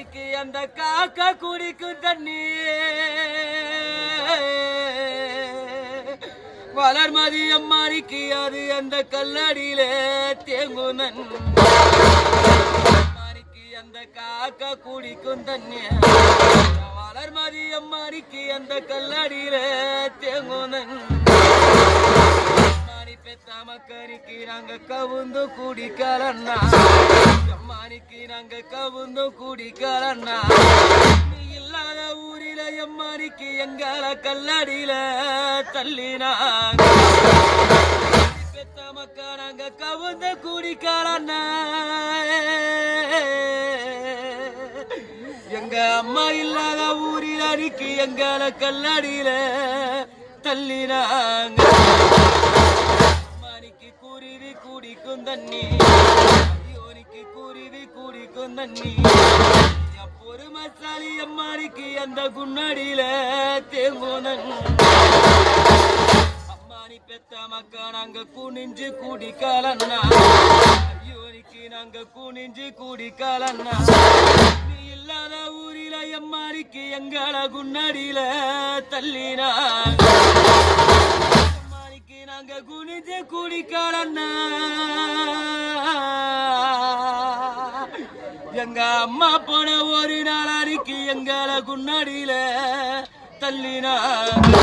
அம்மானிக்கு அந்த காக்கா குடிக்கும் தண்ணி வளர்மதி அம்மானிக்கு அது அந்த கல்லடியில தேங்கும் அம்மானிக்கு அந்த காக்கா குடிக்கும் தண்ணி வளர்மதி அம்மானிக்கு அந்த கல்லடியில தேங்கும் மக்களுக்கு நாங்க கவுந்து குடிக்கலன்னா அம்மானிக்கு நாங்க கவுந்து குடிக்கலன்னா நீ இல்லாத ஊரில எம்மானிக்கு எங்கள கல்லடியில தள்ளினாங்க பெத்த மக்கா நாங்க கவுந்து குடிக்கலன்னா எங்க அம்மா இல்லாத ஊரில் அடிக்கு எங்கள கல்லடியில தள்ளினாங்க குருவி குடிக்கும் தண்ணி யோனிக்கு குருவி குடிக்கும் தண்ணி ஒரு மசாலி அம்மானிக்கு அந்த குன்னடியில தேங்கும் அம்மானி பெத்த மக்கா நாங்க குனிஞ்சு குடிக்கலன்னா யோனிக்கு நாங்க குனிஞ்சு குடிக்கலன்னா நீ இல்லாத ஊரில எம்மானிக்கு எங்கள குன்னடியில தள்ளினாங்க நாங்க குனிஞ்சு குடிக்கலன்னா எங்க அம்மா போன ஒரு நாள் அன்னைக்கு எங்கள குன்னடியில தள்ளினாங்க